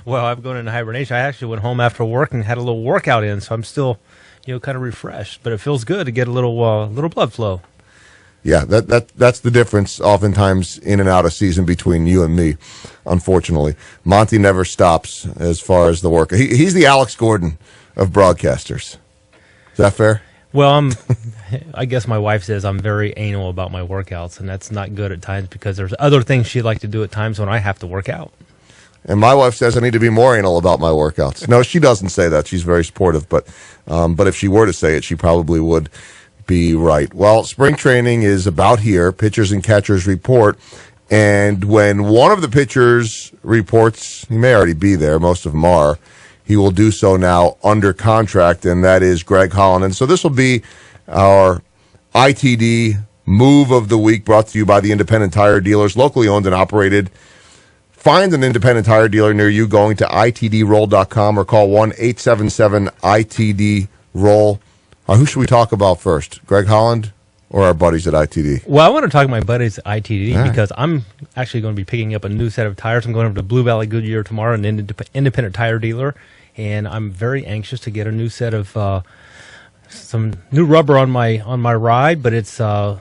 Well, I'm going into hibernation. I actually went home after work and had a little workout in, so I'm still, kind of refreshed. But it feels good to get a little blood flow. Yeah, that's the difference oftentimes in and out of season between you and me, unfortunately. Monty never stops as far as the work. He's the Alex Gordon of broadcasters. Is that fair? Well, I guess my wife says I'm very anal about my workouts, and that's not good at times because there's other things she'd like to do at times when I have to work out. And my wife says I need to be more anal about my workouts. No, she doesn't say that. She's very supportive, but if she were to say it, she probably would be right. Well, spring training is about here. Pitchers and catchers report. And when one of the pitchers reports, he may already be there, most of them are, he will do so now under contract, and that is Greg Holland. And so this will be our ITD move of the week, brought to you by the Independent Tire Dealers, locally owned and operated. Find an independent tire dealer near you going to itdroll.com or call 1-877-ITD-ROLL. Who should we talk about first, Greg Holland or our buddies at ITD? Well, I want to talk to my buddies at ITD because I'm actually going to be picking up a new set of tires. I'm going over to Blue Valley Goodyear tomorrow, an independent tire dealer, and I'm very anxious to get a new set of some new rubber on my ride. But it's kind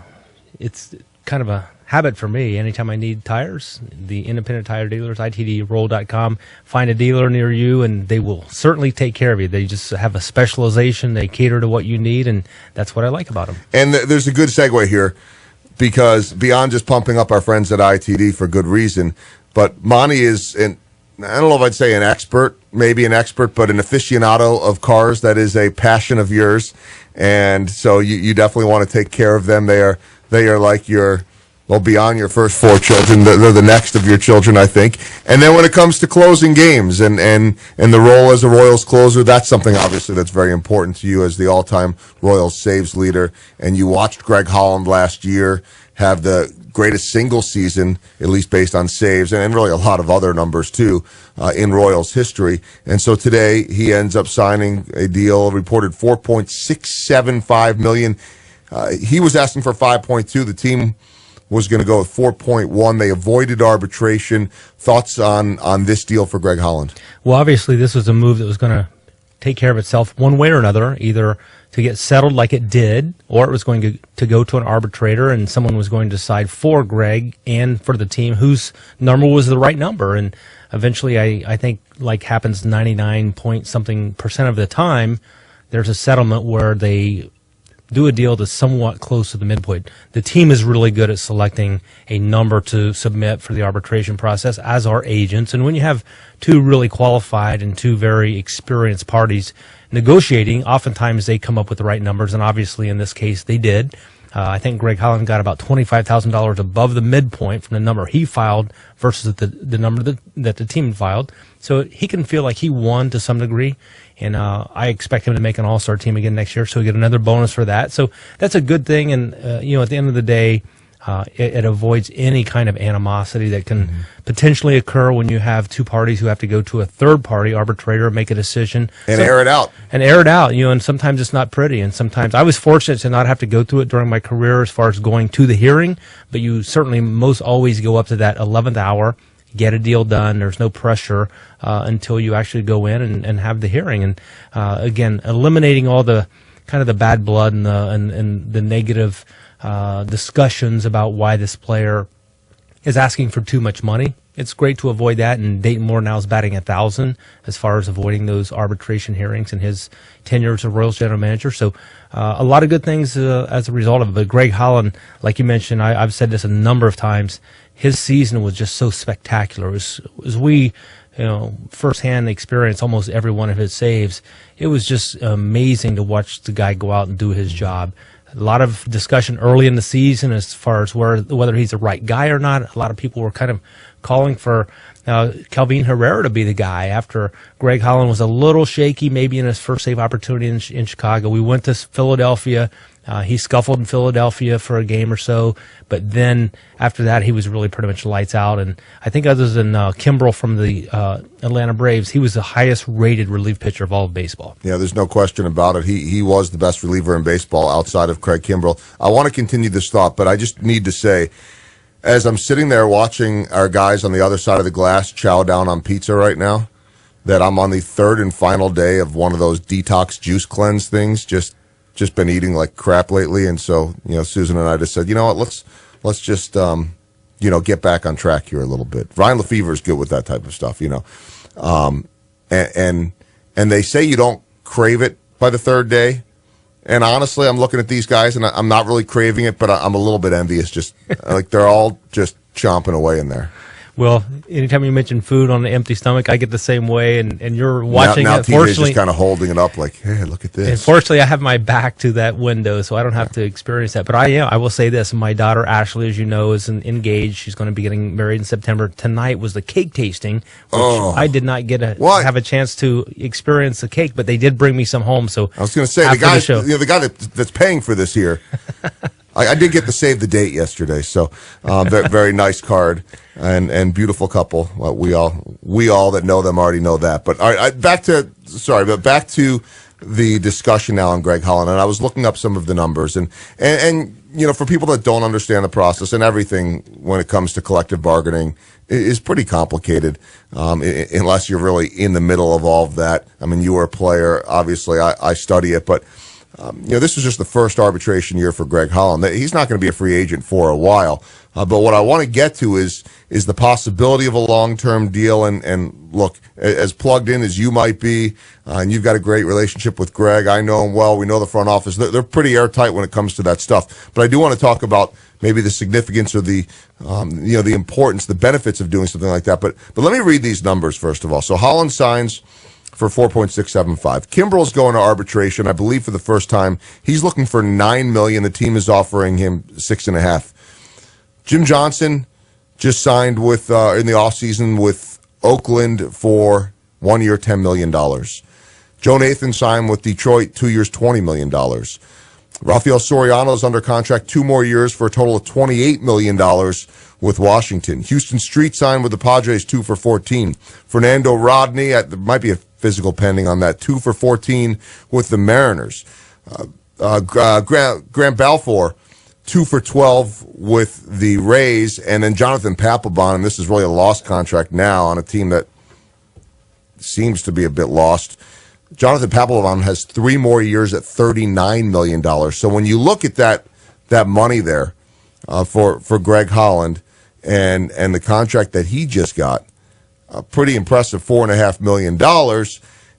of a habit for me. Anytime I need tires, the independent tire dealers, itdroll.com, find a dealer near you, and they will certainly take care of you. They just have a specialization. They cater to what you need, and that's what I like about them. And there's a good segue here, because beyond just pumping up our friends at ITD for good reason, but Monty is, I don't know if I'd say an expert, maybe an expert, but an aficionado of cars. That is a passion of yours, and so you definitely want to take care of them. They are like beyond your first 4 children, they're the next of your children, I think. And then when it comes to closing games and the role as a Royals closer, that's something obviously that's very important to you as the all-time Royals saves leader. And you watched Greg Holland last year have the greatest single season, at least based on saves, and really a lot of other numbers too, in Royals history. And so today he ends up signing a deal, reported $4.675 million. He was asking for 5.2. The team was going to go with 4.1. They avoided arbitration. Thoughts on this deal for Greg Holland? Well, obviously, this was a move that was going to take care of itself one way or another, either to get settled like it did, or it was going to go to an arbitrator, and someone was going to decide for Greg and for the team whose number was the right number. And eventually, I think, like happens 99-point-something% of the time, there's a settlement where they do a deal that's somewhat close to the midpoint. The team is really good at selecting a number to submit for the arbitration process, as are agents. And when you have two really qualified and two very experienced parties negotiating, oftentimes they come up with the right numbers, and obviously in this case they did. I think Greg Holland got about $25,000 above the midpoint from the number he filed versus the number that the team filed. So he can feel like he won to some degree, and I expect him to make an all-star team again next year, so he'll get another bonus for that. So that's a good thing, and at the end of the day, it avoids any kind of animosity that can potentially occur when you have two parties who have to go to a third-party arbitrator, make a decision. And air it out. And sometimes it's not pretty, and sometimes I was fortunate to not have to go through it during my career as far as going to the hearing, but you certainly most always go up to that 11th hour, get a deal done. There's no pressure until you actually go in and have the hearing. And again, eliminating all the kind of the bad blood and the negative discussions about why this player is asking for too much money. It's great to avoid that, and Dayton Moore now is batting 1,000 as far as avoiding those arbitration hearings in his tenure as a Royals general manager. So a lot of good things as a result of it. But Greg Holland, like you mentioned, I've said this a number of times, his season was just so spectacular. As we firsthand experience almost every one of his saves, it was just amazing to watch the guy go out and do his job. A lot of discussion early in the season as far as whether he's the right guy or not. A lot of people were kind of calling for Calvin Herrera to be the guy after Greg Holland was a little shaky maybe in his first save opportunity in Chicago. We went to Philadelphia. He scuffled in Philadelphia for a game or so, but then after that he was really pretty much lights out. And I think other than Kimbrel from the Atlanta Braves, he was the highest rated relief pitcher of all of baseball. Yeah, there's no question about it. He was the best reliever in baseball outside of Craig Kimbrel. I want to continue this thought, but I just need to say, as I'm sitting there watching our guys on the other side of the glass chow down on pizza right now, that I'm on the third and final day of one of those detox juice cleanse things. Just been eating like crap lately, and so Susan and I just said, you know what, let's just get back on track here a little bit. Ryan Lefevre is good with that type of stuff, and they say you don't crave it by the third day. And honestly, I'm looking at these guys, and I'm not really craving it, but I'm a little bit envious. Just like they're all just chomping away in there. Well, anytime you mention food on an empty stomach, I get the same way, and you're watching now it. Fortunately, TJ's just kind of holding it up like, hey, look at this. Unfortunately, I have my back to that window, so I don't have to experience that. But I will say this. My daughter, Ashley, as you know, is engaged. She's going to be getting married in September. Tonight was the cake tasting, which I did not get have a chance to experience the cake, but they did bring me some home. So I was going to say, the guy that's paying for this here, I did get to save the date yesterday, so very nice card and beautiful couple. Well, we all that know them already know that. But all right, back to the discussion now on Greg Holland, and I was looking up some of the numbers, and for people that don't understand the process and everything when it comes to collective bargaining is pretty complicated unless you're really in the middle of all of that. I mean, you were a player, obviously. I study it, but. This was just the first arbitration year for Greg Holland. He's not going to be a free agent for a while. But what I want to get to is the possibility of a long-term deal. And look, as plugged in as you might be, and you've got a great relationship with Greg. I know him well. We know the front office. They're pretty airtight when it comes to that stuff. But I do want to talk about maybe the significance or the importance, the benefits of doing something like that. But let me read these numbers first of all. So Holland signs for $4.675. Kimbrel's going to arbitration, I believe, for the first time. He's looking for $9 million. The team is offering him $6.5. Jim Johnson just signed with in the offseason with Oakland for 1 year, $10 million. Joe Nathan signed with Detroit, 2 years, $20 million. Rafael Soriano's under contract 2 more years for a total of $28 million with Washington. Houston Street signed with the Padres, 2 for $14. Fernando Rodney, there might be a physical pending on that, 2 for $14 with the Mariners. Grant Balfour, 2 for $12 with the Rays. And then Jonathan Papelbon, and this is really a lost contract now on a team that seems to be a bit lost. Jonathan Papelbon has 3 more years at $39 million. So when you look at that money there for Greg Holland and the contract that he just got, a pretty impressive $4.5 million.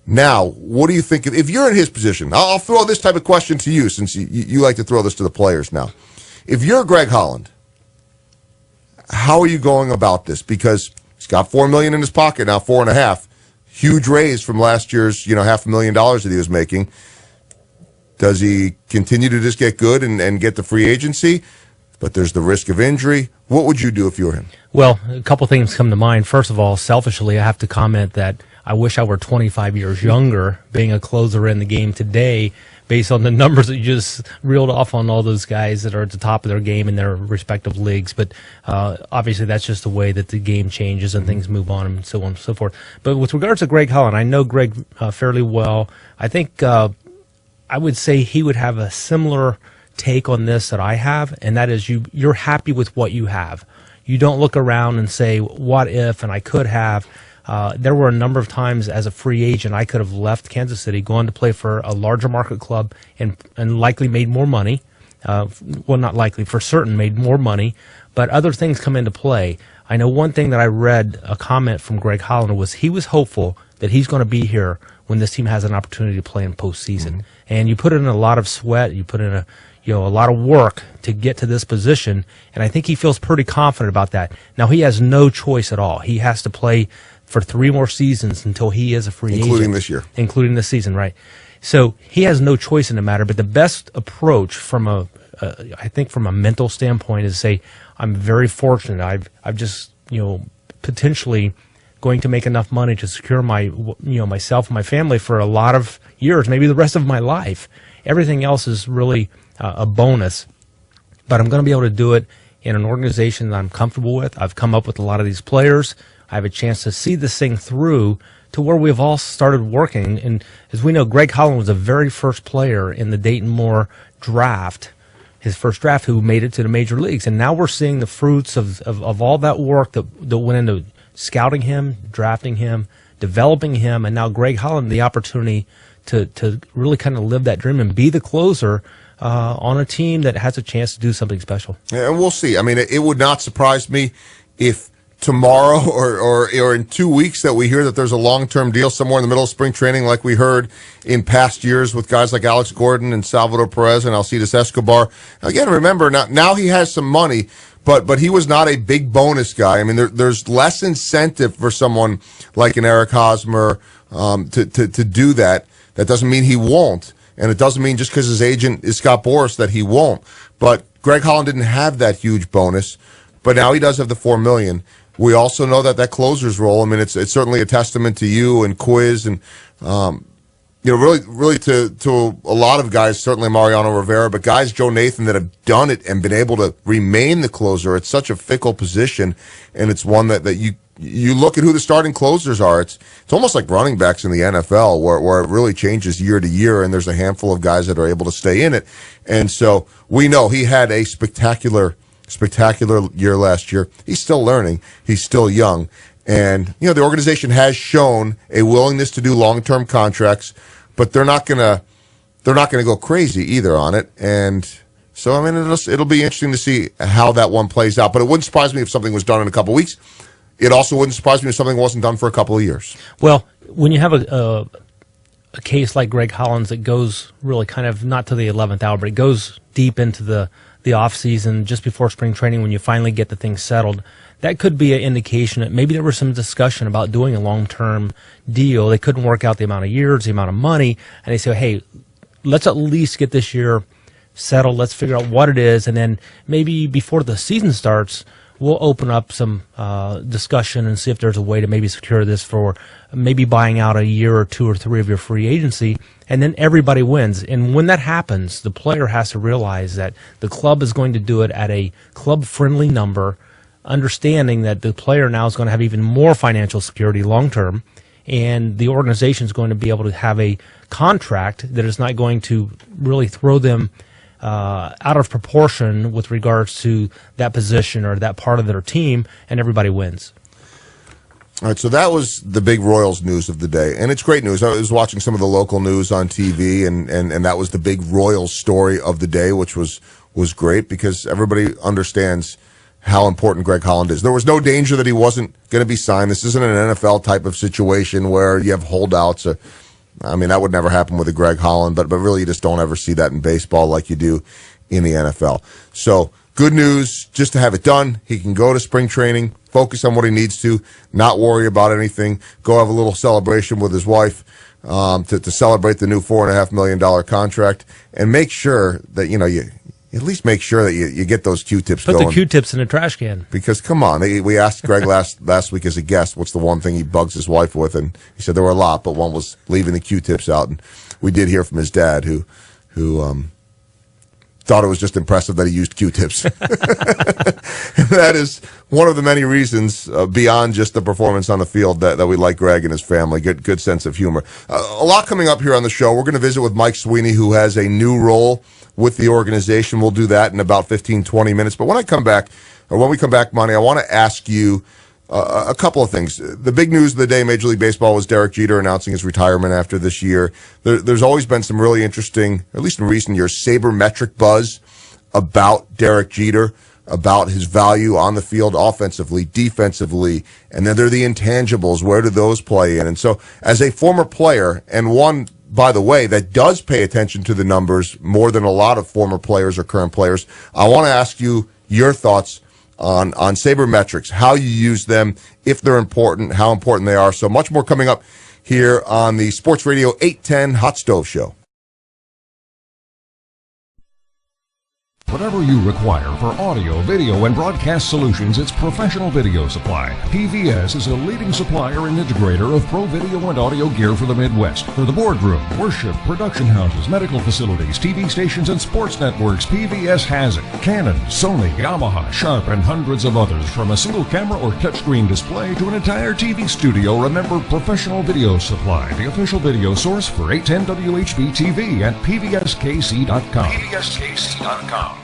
Now, what do you think if you're in his position? I'll throw this type of question to you since you like to throw this to the players now. If you're Greg Holland, how are you going about this? Because he's got $4 million in his pocket now, $4.5. Huge raise from last year's, $500,000 that he was making. Does he continue to just get good and get the free agency? But there's the risk of injury. What would you do if you were him? Well, a couple things come to mind. First of all, selfishly, I have to comment that I wish I were 25 years younger, being a closer in the game today, based on the numbers that you just reeled off on all those guys that are at the top of their game in their respective leagues. But obviously, that's just the way that the game changes and things move on and so on and so forth. But with regards to Greg Holland, I know Greg fairly well. I think I would say he would have a similar take on this that I have, and that is you're happy with what you have. You don't look around and say, what if, and I could have. There were a number of times as a free agent I could have left Kansas City, gone to play for a larger market club, and likely made more money. Well, not likely, for certain made more money, but other things come into play. I know one thing that I read, a comment from Greg Holland, was he was hopeful that he's going to be here when this team has an opportunity to play in postseason. Mm-hmm. And you put in a lot of sweat, you put in a lot of work to get to this position, and I think he feels pretty confident about that. Now, he has no choice at all. He has to play for 3 more seasons until he is a free agent. Including this year. Including this season, right. So he has no choice in the matter, but the best approach I think from a mental standpoint is to say, I'm very fortunate. I've just, potentially going to make enough money to secure myself and my family for a lot of years, maybe the rest of my life. Everything else is really a bonus, but I'm going to be able to do it in an organization that I'm comfortable with. I've come up with a lot of these players. I have a chance to see this thing through to where we've all started working. And as we know, Greg Holland was the very first player in the Dayton Moore draft, his first draft, who made it to the major leagues. And now we're seeing the fruits of all that work that went into scouting him, drafting him, developing him, and now Greg Holland the opportunity to really kind of live that dream and be the closer on a team that has a chance to do something special. Yeah, and we'll see. I mean, it would not surprise me if tomorrow or in 2 weeks that we hear that there's a long-term deal somewhere in the middle of spring training, like we heard in past years with guys like Alex Gordon and Salvador Perez and Alcides Escobar. Again, remember, now he has some money, but he was not a big bonus guy. I mean, there's less incentive for someone like an Eric Hosmer to do that. That doesn't mean he won't, and it doesn't mean just because his agent is Scott Boras that he won't. But Greg Holland didn't have that huge bonus, but now he does have the $4 million. We also know that closer's role. I mean, it's certainly a testament to you and Quiz and really to a lot of guys, certainly Mariano Rivera, but guys, Joe Nathan, that have done it and been able to remain the closer. It's such a fickle position, and it's one that you look at who the starting closers are. It's almost like running backs in the NFL, where it really changes year to year, and there's a handful of guys that are able to stay in it. And so we know he had a spectacular year last year. He's still learning. He's still young. And, the organization has shown a willingness to do long-term contracts, but they're not gonna go crazy either on it. And so, I mean, it'll be interesting to see how that one plays out. But it wouldn't surprise me if something was done in a couple of weeks. It also wouldn't surprise me if something wasn't done for a couple of years. Well, when you have a case like Greg Holland's that goes really kind of not to the 11th hour, but it goes deep into the off season, just before spring training, when you finally get the thing settled, that could be an indication that maybe there was some discussion about doing a long-term deal. They couldn't work out the amount of years, the amount of money, and they say, hey, let's at least get this year settled. Let's figure out what it is, and then maybe before the season starts, we'll open up some discussion and see if there's a way to maybe secure this for maybe buying out a year or 2 or 3 of your free agency, and then everybody wins. And when that happens, the player has to realize that the club is going to do it at a club-friendly number, understanding that the player now is going to have even more financial security long-term, and the organization is going to be able to have a contract that is not going to really throw them out of proportion with regards to that position or that part of their team, and everybody wins. All right, so that was the big Royals news of the day, and it's great news. I was watching some of the local news on TV, and that was the big Royals story of the day, which was great because everybody understands how important Greg Holland is. There was no danger that he wasn't going to be signed. This isn't an NFL type of situation where you have holdouts. I mean, that would never happen with a Greg Holland, but really you just don't ever see that in baseball like you do in the NFL. So good news, just to have it done. He can go to spring training, focus on what he needs to, not worry about anything, go have a little celebration with his wife to celebrate the new $4.5 million contract, and make sure that, you at least make sure that you get those Q-tips going. Put the Q-tips in a trash can. Because, come on, we asked Greg last week as a guest what's the one thing he bugs his wife with, and he said there were a lot, but one was leaving the Q-tips out. And we did hear from his dad, who thought it was just impressive that he used Q-tips. That is one of the many reasons, beyond just the performance on the field, that we like Greg and his family. Good sense of humor. A lot coming up here on the show. We're going to visit with Mike Sweeney, who has a new role with the organization. We'll do that in about 15, 20 minutes. But when we come back, Monty, I want to ask you a couple of things. The big news of the day, Major League Baseball, was Derek Jeter announcing his retirement after this year. There's always been some really interesting, at least in recent years, sabermetric buzz about Derek Jeter, about his value on the field offensively, defensively, and then there are the intangibles. Where do those play in? And so as a former player, and one, by the way, that does pay attention to the numbers more than a lot of former players or current players, I want to ask you your thoughts on sabermetrics, how you use them, if they're important, how important they are. So much more coming up here on the Sports Radio 810 Hot Stove Show. Whatever you require for audio, video, and broadcast solutions, it's Professional Video Supply. PVS is a leading supplier and integrator of pro video and audio gear for the Midwest. For the boardroom, worship, production houses, medical facilities, TV stations, and sports networks, PVS has it. Canon, Sony, Yamaha, Sharp, and hundreds of others. From a single camera or touchscreen display to an entire TV studio, remember Professional Video Supply, the official video source for 810 WHB TV at pvskc.com. pvskc.com.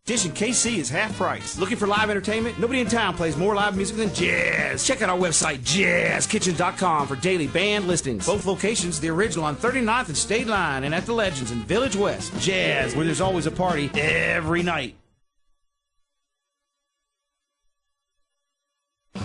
Dish in KC is half price. Looking for live entertainment? Nobody in town plays more live music than Jazz. Check out our website, jazzkitchen.com, for daily band listings. Both locations, the original on 39th and State Line, and at the Legends in Village West. Jazz, where there's always a party every night.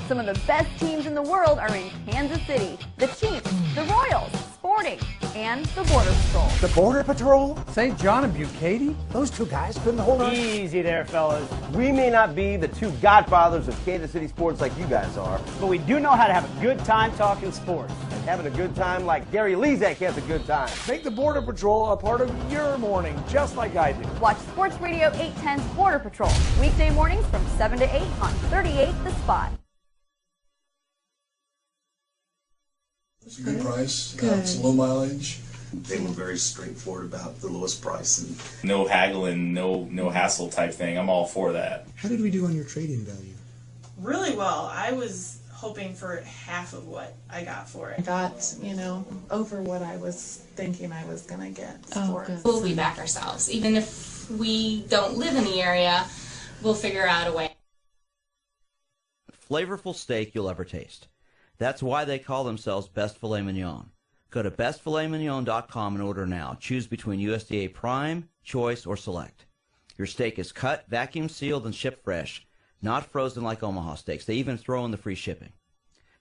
Some of the best teams in the world are in Kansas City. The Chiefs, the Royals, Sporting, and the Border Patrol. The Border Patrol? St. John and Bucati? Those two guys couldn't hold on. Easy there, fellas. We may not be the two godfathers of Kansas City sports like you guys are, but we do know how to have a good time talking sports. And having a good time like Gary Lezak has a good time. Make the Border Patrol a part of your morning, just like I do. Watch Sports Radio 810's Border Patrol, weekday mornings from 7 to 8 on 38 The Spot. It's a good price. It's low mileage. They were very straightforward about the lowest price and no haggling, no hassle type thing. I'm all for that. How did we do on your trade-in value? Really well. I was hoping for half of what I got for it. I got, over what I was thinking I was going to get for it. We'll be back ourselves. Even if we don't live in the area, we'll figure out a way. Flavorful steak you'll ever taste. That's why they call themselves Best Filet Mignon. Go to bestfiletmignon.com and order now. Choose between USDA Prime, Choice, or Select. Your steak is cut, vacuum sealed, and shipped fresh, not frozen like Omaha steaks. They even throw in the free shipping.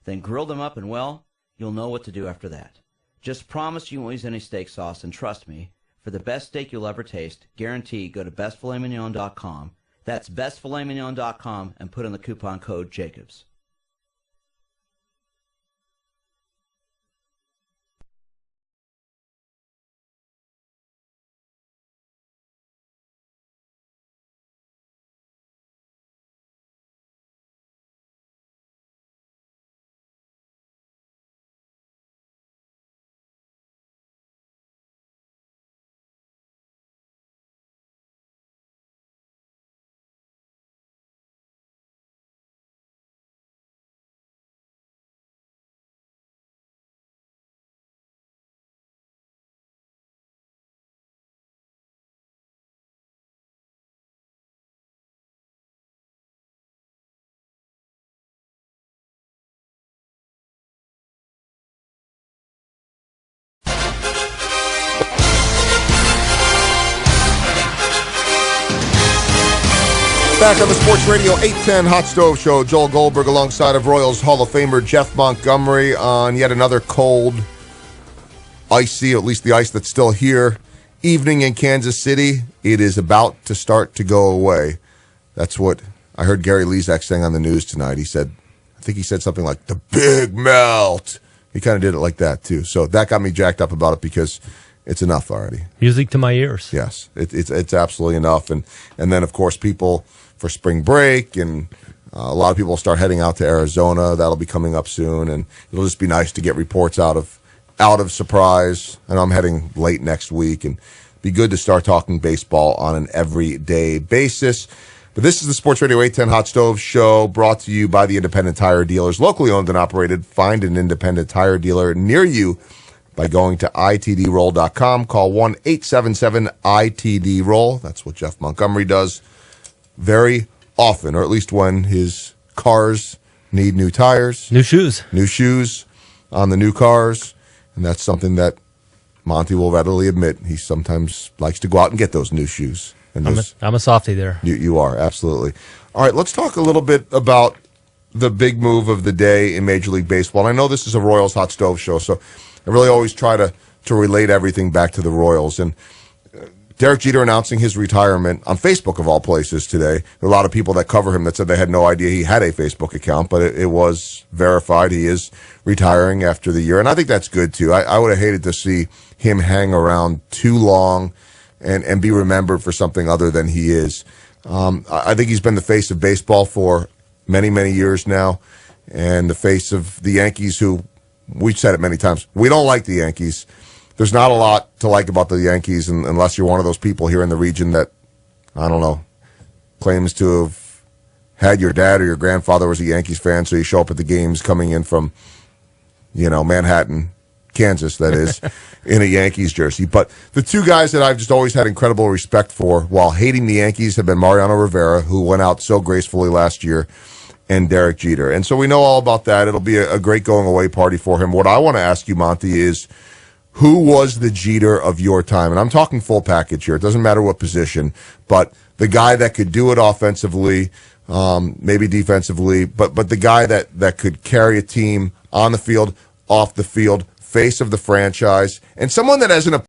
Then grill them up and, well, you'll know what to do after that. Just promise you won't use any steak sauce, and trust me, for the best steak you'll ever taste, guarantee, go to bestfiletmignon.com. That's bestfiletmignon.com and put in the coupon code Jacobs. Back on the Sports Radio 810 Hot Stove Show, Joel Goldberg alongside of Royals Hall of Famer Jeff Montgomery on yet another cold, icy, at least the ice that's still here, evening in Kansas City. It is about to start to go away. That's what I heard Gary Lezak saying on the news tonight. He said, I think he said something like, the big melt. He kind of did it like that, too. So that got me jacked up about it because it's enough already. Music to my ears. Yes, it's absolutely enough. And then, of course, people for spring break, and a lot of people will start heading out to Arizona. That'll be coming up soon, and it'll just be nice to get reports out of Surprise. And I'm heading late next week, and be good to start talking baseball on an everyday basis. But this is the Sports Radio 810 Hot Stove Show, brought to you by the Independent Tire Dealers, locally owned and operated. Find an independent tire dealer near you by going to itdroll.com. Call 1-877-ITD-ROLL. That's what Jeff Montgomery does very often, or at least when his cars need new tires. New shoes on the new cars. And that's something that Monty will readily admit. He sometimes likes to go out and get those new shoes. And I'm a softie there. You are, absolutely. All right, let's talk a little bit about the big move of the day in Major League Baseball. And I know this is a Royals Hot Stove Show, so I really always try to relate everything back to the Royals. And Derek Jeter announcing his retirement on Facebook, of all places, today. There are a lot of people that cover him that said they had no idea he had a Facebook account, but it was verified. He is retiring after the year, and I think that's good, too. I would have hated to see him hang around too long and be remembered for something other than he is. I think he's been the face of baseball for many, many years now, and the face of the Yankees, who, we've said it many times, we don't like the Yankees. There's not a lot to like about the Yankees unless you're one of those people here in the region that, I don't know, claims to have had your dad or your grandfather was a Yankees fan, so you show up at the games coming in from, Manhattan, Kansas, that is, in a Yankees jersey. But the two guys that I've just always had incredible respect for while hating the Yankees have been Mariano Rivera, who went out so gracefully last year, and Derek Jeter. And so we know all about that. It'll be a great going-away party for him. What I want to ask you, Monty, is who was the Jeter of your time? And I'm talking full package here. It doesn't matter what position, but the guy that could do it offensively, maybe defensively, but the guy that could carry a team on the field, off the field, face of the franchise, and someone that as an